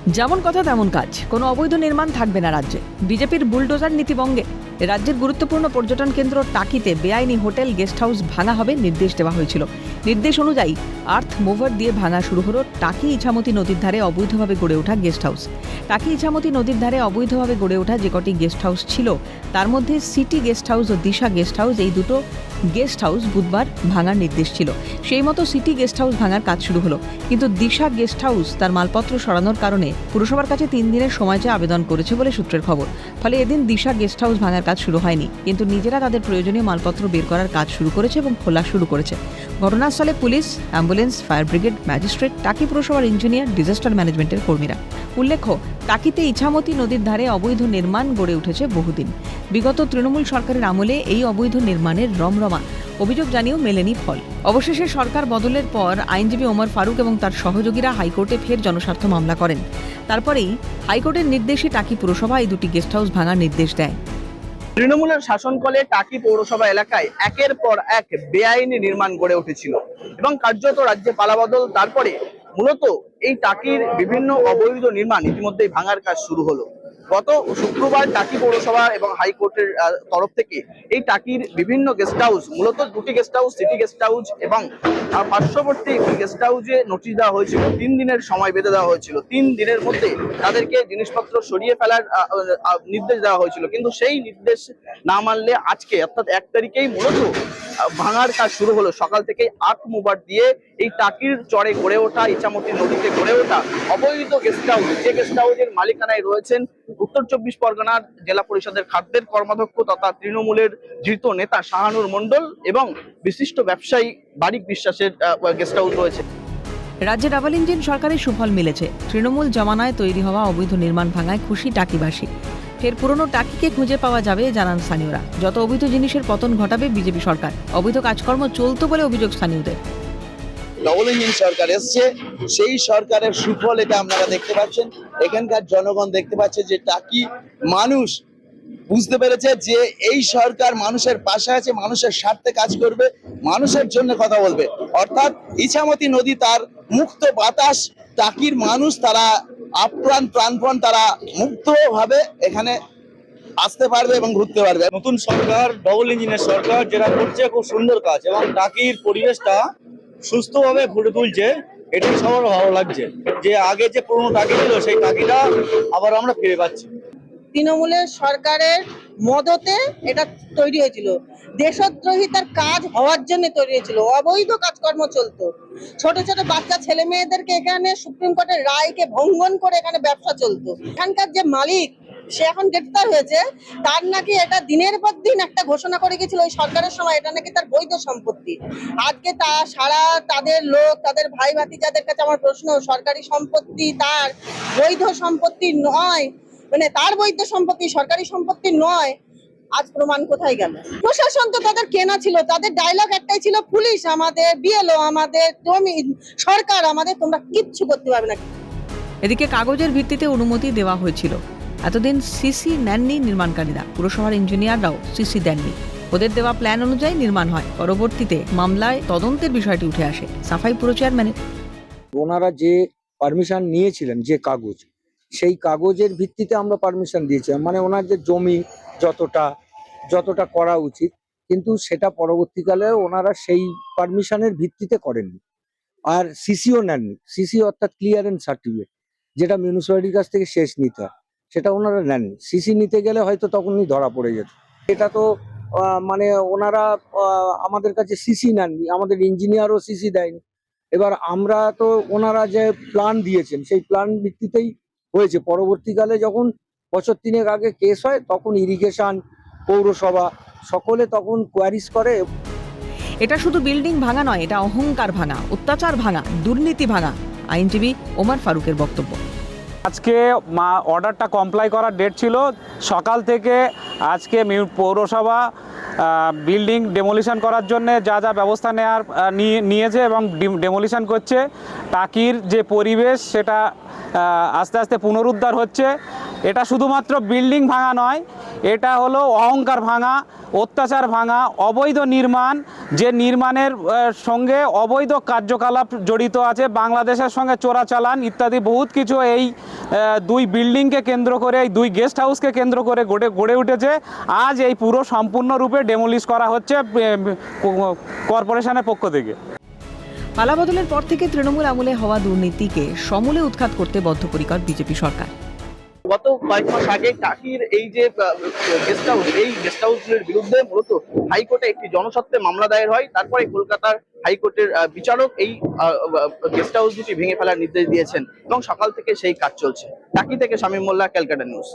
যেমন কথা তেমন কাজ, কোনো অবৈধ নির্মাণ থাকবে না রাজ্যে। বিজেপির বুলডোজার নীতিভঙ্গে রাজ্যের গুরুত্বপূর্ণ পর্যটন কেন্দ্র টাকিতে বেআইনি হোটেল গেস্ট হাউস ভাঙা হবে নির্দেশ দেওয়া হয়েছিল। নির্দেশ অনুযায়ী আর্থ মুভার দিয়ে ভাঙা শুরু হলো টাকি ইছামতি নদীর ধারে অবৈধভাবে গড়ে ওঠা গেস্ট হাউস। টাকি ইছামতি নদীর ধারে অবৈধভাবে গড়ে ওঠা যে কটি গেস্ট হাউস ছিল তার মধ্যে সিটি গেস্ট হাউস ও দিশা গেস্ট হাউস, এই দুটো গেস্ট হাউস বুধবার ভাঙার নির্দেশ ছিল। সেই মতো সিটি গেস্ট হাউস ভাঙার কাজ শুরু হলো, কিন্তু দিশা গেস্ট হাউস তার মালপত্র সরানোর কারণে পুরসভার কাছে 3 দিনের সময় চেয়ে আবেদন করেছে বলে সূত্রের খবর। ফলে এদিন দিশা গেস্ট হাউস ভাঙার কাজ শুরু হয়নি, কিন্তু নিজেরা তাদের প্রয়োজনীয় মালপত্র বের করার কাজ শুরু করেছে এবং খোলা শুরু করেছে। ঘটনাস্থলে police, ambulance, fire brigade, magistrate, টাকি পুরসভার ইঞ্জিনিয়ার, ডিজাস্টার ম্যানেজমেন্টের কর্মীরা। উল্লেখ্য, টাকিতে ইছামতি নদীর ধারে অবৈধ নির্মাণ গড়ে উঠেছে বহুদিন। বিগত তৃণমূল সরকারের আমলে এই অবৈধ নির্মাণের রমরমা, অভিযোগ জানিয়েও মেলেনি ফল। অবশেষে সরকার বদলের পর আইনজীবী ওমর ফারুক এবং তার সহযোগীরা হাইকোর্টে ফের জনস্বার্থ মামলা করেন। তারপরেই হাইকোর্টের নির্দেশে টাকি পুরসভা এই দুটি গেস্ট হাউস ভাঙার নির্দেশ দেয়। তৃণমূলের শাসনকালে টাকি পৌরসভা এলাকায় একের পর এক বেআইনি নির্মাণ গড়ে উঠেছিল এবং কার্যত রাজ্যে পালাবদল। তারপরে মূলত এই টাকির বিভিন্ন অবৈধ নির্মাণ ইতিমধ্যেই ভাঙার কাজ শুরু হলো। গত শুক্রবার টাকি পৌরসভা এবং হাইকোর্টের তরফ থেকে এই টাকির বিভিন্ন গেস্ট হাউস, মূলত দুটি guest house, city guest house এবং পার্শ্ববর্তী একটি গেস্ট হাউসে নোটিশ দেওয়া হয়েছিল। 3 দিনের সময় বেঁধে দেওয়া হয়েছিল। 3 দিনের মধ্যে তাদেরকে জিনিসপত্র সরিয়ে ফেলার নির্দেশ দেওয়া হয়েছিল, কিন্তু সেই নির্দেশ না মানলে আজকে অর্থাৎ 1 তারিখেই মূলত ভাঙার কাজ শুরু হলো। সকাল থেকে আর্থ মুভার দিয়ে এই টাকির চরে গড়ে ওঠা, ইছামতি নদীতে গড়ে ওঠা অবৈধ গেস্ট হাউস, যে গেস্ট হাউসের মালিকানায় রয়েছেন উত্তর 24 পরগনার জেলা পরিষদের খাদ্যের কর্মাধ্যক্ষ তথা তৃণমূলের ধৃত নেতা শাহানুর মণ্ডল এবং বিশিষ্ট ব্যবসায়ী বারিক বিশ্বাসের গেস্ট হাউস রয়েছে। রাজ্যে ডাবল ইঞ্জিন সরকারের সুফল মিলেছে। তৃণমূল জমানায় তৈরি হওয়া অবৈধ নির্মাণ ভাঙায় খুশি টাকিবাসী। ফের পুরনো টাকিকে খুঁজে পাওয়া যাবে জানান স্থানীয়রা। যত অবৈধ জিনিসের পতন ঘটাবে বিজেপি সরকার। অবৈধ কাজকর্ম চলতো বলে অভিযোগ স্থানীয়দের। ডবল ইঞ্জিন সরকার এসছে, সেই সরকারের সুফল এটা আপনারা দেখতে পাচ্ছেন। এখানকার জনগণ দেখতে পাচ্ছে যে টাকি মানুষ বুঝতে পেরেছে যে এই সরকার মানুষের পাশে আছে, মানুষের স্বার্থে কাজ করবে, মানুষের জন্য কথা বলবে। অর্থাৎ ইছামতি নদী তার মুক্ত বাতাস, টাকির মানুষ তারা আপ্রাণ প্রাণপণ, তারা মুক্তভাবে এখানে আসতে পারবে এবং ঘুরতে পারবে। নতুন সরকার, ডবল ইঞ্জিনের সরকার, যেটা করছে খুব সুন্দর কাজ এবং টাকির পরিবেশটা সুস্থভাবে ফুটে তুলছে। এটাই সবার ভালো লাগছে যে আগে যে পুরনো টাকি ছিল সেই টাকিটা আবার আমরা ফিরে পাচ্ছি। তৃণমূলের সরকারের মদতে এটা তৈরি হয়েছিল, দেশদ্রোহিতার কাজ হওয়ার জন্য তৈরি হয়েছিল। অবৈধ কাজকর্ম চলতো, ছোট ছোট বাচ্চা ছেলে মেয়েদেরকে এখানে সুপ্রিম কোর্টের রায়কে ভঙ্গন করে এখানে ব্যবসা চলতো। এখানকার যে মালিক, সে এখন গ্রেফতার হয়েছে, তার নাকি এটা দিনের পর দিন একটা ঘোষণা করে গেছিল ওই সরকারের সময়, এটা নাকি তার বৈধ সম্পত্তি। আজকে তা সারা তাদের লোক, তাদের ভাই ভাতিজাদের কাছে আমার প্রশ্ন, সরকারি সম্পত্তি তার বৈধ সম্পত্তি নয়, মানে তার বৈধ সম্পত্তি সরকারি সম্পত্তি নয়, আজ প্রমাণ কোথায় গেল? প্রশাসন তো তাদের কেনা ছিল, তাদের ডায়লগ একটাই ছিল, পুলিশ আমাদের, বিএলও আমাদের, সরকার আমাদের, তোমরা কিচ্ছু করতে পারবে না। এদিকে কাগজের ভিত্তিতে অনুমতি দেওয়া হয়েছিল। এতদিন সিসি নেননি নির্মাণকারীরা, পুরসভার ইঞ্জিনিয়াররাও সিসি দেননি। ওদের দেওয়া প্ল্যান অনুযায়ী নির্মাণ হয়। পরবর্তীতে মামলায় তদন্তের বিষয়টি উঠে আসে সাফাই পুর চেয়ারম্যানের। ওনারা যে পারমিশন নিয়েছিলেন, যে কাগজ, সেই কাগজের ভিত্তিতে আমরা পারমিশন দিয়েছিলাম, মানে ওনাদের জমি যতটা করা উচিত, কিন্তু সেটা পরবর্তীকালে ওনারা সেই পারমিশনের ভিত্তিতে করেননি। আর সিসিও নেননি। সিসি অর্থাৎ ক্লিয়ারেন্স সার্টিফিকেট, যেটা মিউনিসিপ্যালিটির কাছ থেকে শেষ নিতে হয়, সেটা ওনারা নেননি। সিসি নিতে গেলে হয়তো তখনই ধরা পড়ে যেত। এটা তো মানে ওনারা আমাদের কাছে সিসি নেননি, আমাদের ইঞ্জিনিয়ারও সিসি দেয়নি। এবার আমরা তো ওনারা যে প্ল্যান দিয়েছেন সেই প্ল্যান ভিত্তিতেই হয়েছে। পরবর্তীকালে যখন বছর 3 আগে কেস হয়, তখন ইরিগেশন, পৌরসভা সকলে তখন কোয়ারিজ করে। এটা শুধু বিল্ডিং ভাঙা নয়, এটা অহংকার ভাঙা, অত্যাচার ভাঙা, দুর্নীতি ভাঙা। আইনজীবী ওমর ফারুকের বক্তব্য। আজকে অর্ডারটা কমপ্লাই করার ডেট ছিল। সকাল থেকে আজকে পৌরসভা বিল্ডিং ডেমোলিশন করার জন্য যা যা ব্যবস্থা নিয়েছে এবং ডেমোলিশন করছে। টাকির যে পরিবেশ সেটা আস্তে আস্তে পুনরুদ্ধার হচ্ছে। এটা শুধুমাত্র বিল্ডিং ভাঙা নয়, এটা হলো অহংকার ভাঙা, অত্যাচার ভাঙা, অবৈধ নির্মাণ, যে নির্মাণের সঙ্গে অবৈধ কার্যকলাপ জড়িত আছে, বাংলাদেশের সঙ্গে চোরাচালান ইত্যাদি বহুত কিছু এই দুই বিল্ডিংকে কেন্দ্র করে, এই দুই গেস্ট হাউসকে কেন্দ্র করে গড়ে উঠেছে। আজ এই পুরো সম্পূর্ণরূপে ডেমোলিশ করা হচ্ছে কর্পোরেশনের পক্ষ থেকে। পালাবদলের পর থেকে তৃণমূল আমলে হওয়া দুর্নীতিকে সমূলে উৎখাত করতে বদ্ধপরিকর বিজেপি সরকার। গত কয়েক মাস আগে টাকির এই যে গেস্ট হাউস, এই গেস্ট হাউসগুলির বিরুদ্ধে মূলত হাইকোর্টে একটি জনস্বার্থে মামলা দায়ের হয়। তারপরে কলকাতার হাইকোর্টের বিচারক এই গেস্ট হাউস দুটি ভেঙে ফেলার নির্দেশ দিয়েছেন এবং সকাল থেকে সেই কাজ চলছে। টাকি থেকে শামীম মোল্লা, ক্যালকাটা নিউজ।